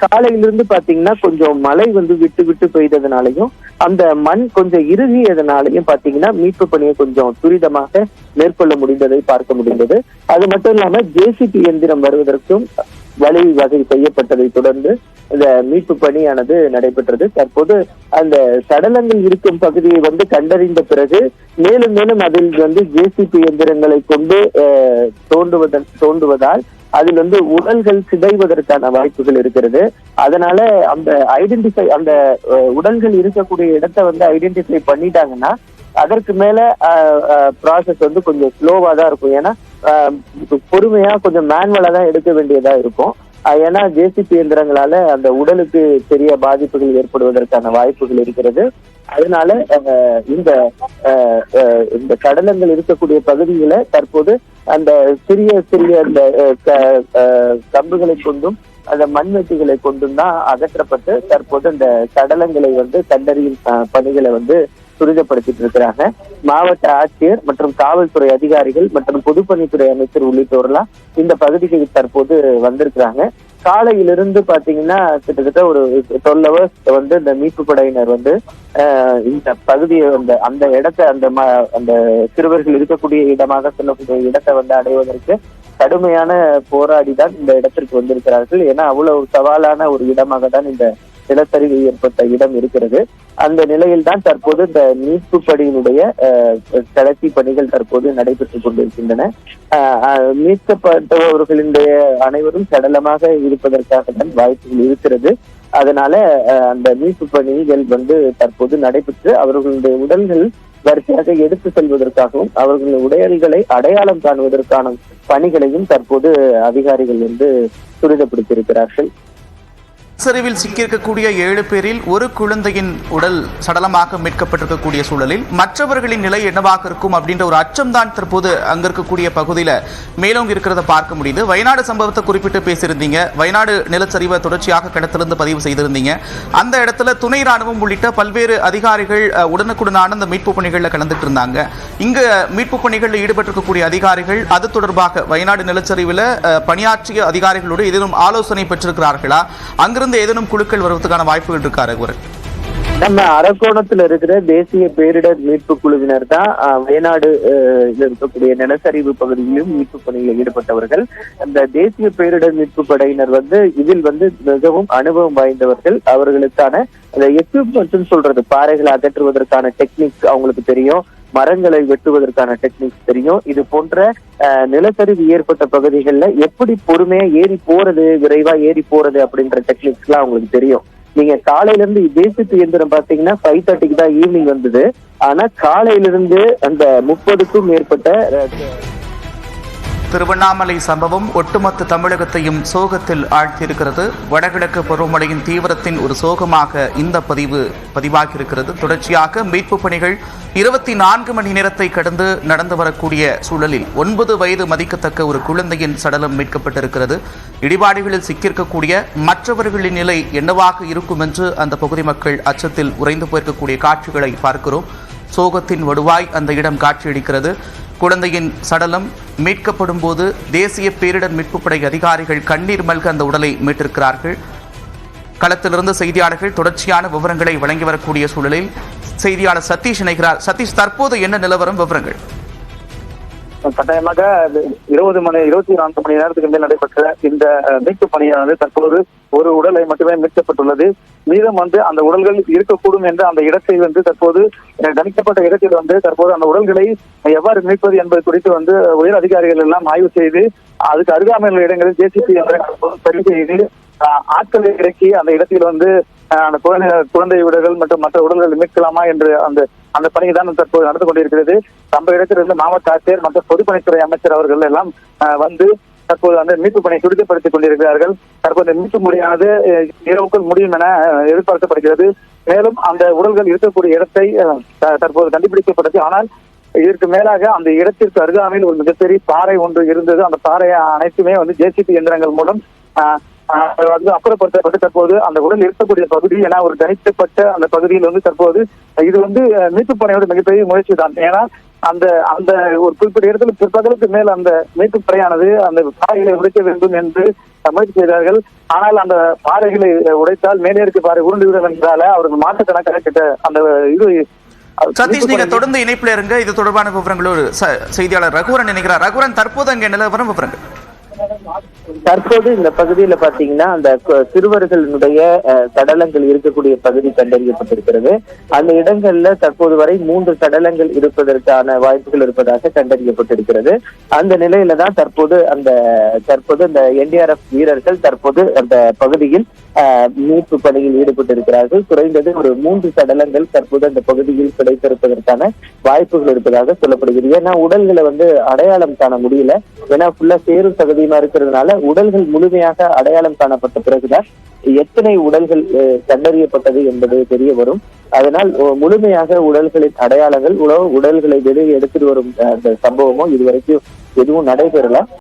காலையிலிருந்து பாத்தீங்கன்னா கொஞ்சம் மழை விட்டு விட்டு பெய்ததுனாலையும் அந்த மண் கொஞ்சம் இறுகியதுனாலையும் பாத்தீங்கன்னா மீட்பு பணியை கொஞ்சம் துரிதமாக மேற்கொள்ள முடிந்ததை பார்க்க முடிந்தது. அது மட்டும் இல்லாம ஜேசிபி இயந்திரம் வருவதற்கும் வழி வகை செய்யப்பட்டதை தொடர்ந்து இந்த மீட்பு பணியானது நடைபெற்றது. தற்போது அந்த சடலங்கள் இருக்கும் பகுதியை கண்டறிந்த பிறகு மேலும் மேலும் அதில் ஜேசிபி இயந்திரங்களை கொண்டு தோண்டுவதால் அதில் உடல்கள் சிதைவதற்கான வாய்ப்புகள் இருக்கிறது. அதனால அந்த உடல்கள் இருக்கக்கூடிய இடத்தை ஐடென்டிஃபை பண்ணிட்டாங்கன்னா அதற்கு மேல ப்ராசஸ் கொஞ்சம் ஸ்லோவா தான் இருக்கும். ஏன்னா பொறுமையா கொஞ்சம் மேனுவலா தான் எடுக்க வேண்டியதா இருக்கும். ஏன்னா ஜேசிபி இயந்திரங்களால அந்த உடலுக்கு பெரிய பாதிப்புகள் ஏற்படுவதற்கான வாய்ப்புகள் இருக்கிறது. அதனால இந்த சடலங்கள் இருக்கக்கூடிய பகுதிகளை தற்போது அந்த சிறிய சிறிய அந்த கம்புகளை கொண்டும் அந்த மண்வெட்டிகளை கொண்டும் தான் அகற்றப்பட்டு தற்போது அந்த சடலங்களை கண்டறியும் பணிகளை துரிதப்படுத்திட்டு இருக்கிறாங்க. மாவட்ட ஆட்சியர் மற்றும் காவல்துறை அதிகாரிகள் மற்றும் பொதுப்பணித்துறை அமைச்சர் உள்ளிட்டோர்லாம் இந்த பகுதிக்கு தற்போது வந்திருக்கிறாங்க. காலையிலிருந்து பாத்தீங்கன்னா கிட்டத்தட்ட ஒரு 12 hours இந்த மீட்பு படையினர் இந்த பகுதியை அந்த இடத்தை அந்த சிறுவர்கள் இருக்கக்கூடிய இடமாக சொல்லக்கூடிய இடத்தை அடைவதற்கு கடுமையான போராடிதான் இந்த இடத்திற்கு வந்திருக்கிறார்கள். ஏன்னா அவ்வளவு சவாலான ஒரு இடமாக தான் இந்த நிலச்சரிவு ஏற்பட்ட இடம் இருக்கிறது. அந்த நிலையில் தான் தற்போது இந்த மீட்பு பணியினுடைய கடைசி பணிகள் தற்போது நடைபெற்றுக் கொண்டிருக்கின்றன. மீட்கப்பட்டவர்களுடைய அனைவரும் சடலமாக இருப்பதற்காக தான் வாய்ப்புகள் இருக்கிறது. அதனால அந்த மீட்பு பணிகள் தற்போது நடைபெற்று அவர்களுடைய உடல்கள் வரிசையாக எடுத்து செல்வதற்காகவும் அவர்களுடைய உடல்களை அடையாளம் காணுவதற்கான பணிகளையும் தற்போது அதிகாரிகள் துரிதப்படுத்தியிருக்கிறார்கள். சரிவில் சிக்கியிருக்கக்கூடிய 7 பேரில் ஒரு குழந்தையின் உடல் சடலமாக மீட்கப்பட்டிருக்கக்கூடிய சூழலில் மற்றவர்களின் நிலை என்னவாக இருக்கும் அப்படின்ற ஒரு அச்சம் தான் தற்போது அங்க இருக்கக்கூடிய பகுதியில் மேலோங்கி இருக்கிறத பார்க்க முடியுது. வயநாடு சம்பவத்தை குறிப்பிட்டு பேசியிருந்தீங்க. வயநாடு நிலச்சரிவை தொடர்ச்சியாக கடத்திலிருந்து பதிவு செய்திருந்தீங்க. அந்த இடத்துல துணை ராணுவம் உள்ளிட்ட பல்வேறு அதிகாரிகள் உடனுக்குடனான அந்த மீட்பு பணிகளில் கலந்துட்டு இருந்தாங்க. இங்க மீட்பு பணிகளில் ஈடுபட்டிருக்கக்கூடிய அதிகாரிகள் அது தொடர்பாக வயநாடு நிலச்சரிவில் பணியாற்றிய அதிகாரிகளோடு ஏதேனும் ஆலோசனை பெற்றிருக்கிறார்களா? அங்கிருந்து ஏதேனும் குழுக்கள் வருவதற்கான வாய்ப்புகள் இருக்கா? நம்ம அரக்கோணத்துல இருக்கிற தேசிய பேரிடர் மீட்பு குழுவினர் தான் வயநாடு இருக்கக்கூடிய நிலச்சரிவு பகுதியிலும் மீட்பு பணியில் ஈடுபட்டவர்கள். அந்த தேசிய பேரிடர் மீட்பு படையினர் இதில் மிகவும் அனுபவம் வாய்ந்தவர்கள். அவர்களுக்கான அந்த எக்யூப்மெண்ட்ஸ் சொல்றது பாறைகளை அகற்றுவதற்கான டெக்னிக் அவங்களுக்கு தெரியும், மரங்களை வெட்டுவதற்கான டெக்னிக்ஸ் தெரியும். இது போன்ற நிலச்சரிவு ஏற்பட்ட பகுதிகளில் எப்படி பொறுமையா ஏறி போறது, விரைவா ஏறி போறது அப்படின்ற டெக்னிக்ஸ் எல்லாம் அவங்களுக்கு தெரியும். நீங்க காலையில இருந்து ஜேசிபி இயந்திரம் பாத்தீங்கன்னா 5:30 தான் ஈவினிங் வந்தது. ஆனா காலையிலிருந்து அந்த 30க்கும் மேற்பட்ட திருவண்ணாமலை சம்பவம் ஒட்டுமொத்த தமிழகத்தையும் சோகத்தில் ஆழ்த்தியிருக்கிறது. வடகிழக்கு பருவமழையின் தீவிரத்தின் ஒரு சோகமாக இந்த பதிவாகியிருக்கிறது. தொடர்ச்சியாக மீட்பு பணிகள் 24 மணி நேரத்தை கடந்து நடந்து வரக்கூடிய சூழலில் 9 வயது மதிக்கத்தக்க ஒரு குழந்தையின் சடலம் மீட்கப்பட்டிருக்கிறது. இடிபாடுகளில் சிக்கியிருக்கக்கூடிய மற்றவர்களின் நிலை என்னவாக இருக்கும் என்று அந்த பகுதி மக்கள் அச்சத்தில் உறைந்து போயிருக்கக்கூடிய காட்சிகளை பார்க்கிறோம். சோகத்தின் வடுவாய் அந்த இடம் காட்சியளிக்கிறது. குழந்தையின் சடலம் மீட்கப்படும் போது தேசிய பேரிடர் மீட்புப் படை அதிகாரிகள் கண்ணீர் மல்க அந்த உடலை மீட்டிருக்கிறார்கள். களத்திலிருந்து செய்தியாளர்கள் தொடர்ச்சியான விவரங்களை வழங்கி வரக்கூடிய சூழலில் செய்தியாளர் சதீஷ் இணைகிறார். சதீஷ், தற்போது என்ன நிலவரம், விவரங்கள்? கட்டாயமாக 24 மணி நேரத்துக்கு மேல் நடைபெற்ற இந்த மீட்பு பணியானது தற்போது ஒரு உடலை மட்டுமே மீட்கப்பட்டுள்ளது. மீதம் அந்த உடல்கள் இருக்கக்கூடும் என்ற அந்த இடத்தை தற்போது கணிக்கப்பட்ட இடத்தில் தற்போது அந்த உடல்களை எவ்வாறு மீட்பது என்பது குறித்து உயர் அதிகாரிகள் எல்லாம் ஆய்வு செய்து அதுக்கு அருகாமையில் உள்ள இடங்களில் ஜேசிபி சரி செய்து ஆட்களை இறக்கி அந்த இடத்தில் அந்த குழந்தை உடல்கள் மற்றும் மற்ற உடல்கள் மீட்கலாமா என்று அந்த பணியை தான் தற்போது நடந்து கொண்டிருக்கிறது. சம்பவ இடத்திலிருந்து மாவட்ட ஆட்சியர் மற்றும் பொதுப்பணித்துறை அமைச்சர் அவர்கள் எல்லாம் தற்போது மீட்பு பணியை துரிதப்படுத்திக் கொண்டிருக்கிறார்கள். தற்போது மீட்பு முறையானது இரவுக்குள் முடியும் என எதிர்பார்க்கப்படுகிறது. மேலும் அந்த உடல்கள் இருக்கக்கூடிய இடத்தை தற்போது கண்டுபிடிக்கப்பட்டது. ஆனால் இதற்கு மேலாக அந்த இடத்திற்கு அருகாமையில் ஒரு மிகப்பெரிய பாறை ஒன்று இருந்தது. அந்த பாறையை அனைத்துமே ஜேசிபி இயந்திரங்கள் மூலம் வந்து அப்புறப்படுத்தப்பட்டு தற்போது அந்த உடல் இருக்கக்கூடிய பகுதி என ஒரு தனிக்கப்பட்ட அந்த பகுதியில் வந்து தற்போது இது வந்து மீட்பு பணியோட மிகப்பெரிய முயற்சி தான். ஏன்னா அந்த அந்த ஒரு குறிப்பிட்ட இடத்துல பிற்பகலுக்கு மேல் அந்த மீட்பு படையானது அந்த பாறைகளை உடைக்க வேண்டும் என்று முயற்சி செய்தார்கள். ஆனால் அந்த பாறைகளை உடைத்தால் மேலே இருக்க பாறை உருண்டுவிடும் என்றால அவர்கள் மாற்றுக்கணக்கான கிட்ட அந்த இது. சதீஷ், நீங்க தொடர்ந்து இணைப்பில் இருங்க. இது தொடர்பான விவரங்களோடு செய்தியாளர் ரகுவரன் நினைக்கிறார். ரகுவரன், தற்போது அங்கே நிலவரம் விவரங்கள். தற்போது இந்த பகுதியில பாத்தீங்கன்னா அந்த சிறுவர்களுடைய சடலங்கள் இருக்கக்கூடிய பகுதி கண்டறியப்பட்டிருக்கிறது. அந்த இடங்கள்ல தற்போது வரை 3 சடலங்கள் இருப்பதற்கான வாய்ப்புகள் இருப்பதாக கண்டறியப்பட்டிருக்கிறது. அந்த நிலையில தான் தற்போது அந்த NDRF வீரர்கள் தற்போது அந்த பகுதியில் மீட்பு பணியில் ஈடுபட்டிருக்கிறார்கள். குறைந்தது ஒரு 3 சடலங்கள் தற்போது அந்த பகுதியில் கிடைத்திருப்பதற்கான வாய்ப்புகள் இருப்பதாக சொல்லப்படுகிறது. ஏன்னா உடல்களை வந்து அடையாளம் காண முடியல. ஏன்னா ஃபுல்லா சேரும் பகுதியுமா இருக்கிறதுனால உடல்கள் முழுமையாக அடையாளம் காணப்பட்ட பிறகுதான் எத்தனை உடல்கள் கண்டறியப்பட்டது என்பது தெரிய வரும். அதனால் முழுமையாக உடல்களின் அடையாளங்கள் உடல்களை வெளியே எடுத்துட்டு வரும் அந்த சம்பவமோ இதுவரைக்கும் எதுவும் நடைபெறல.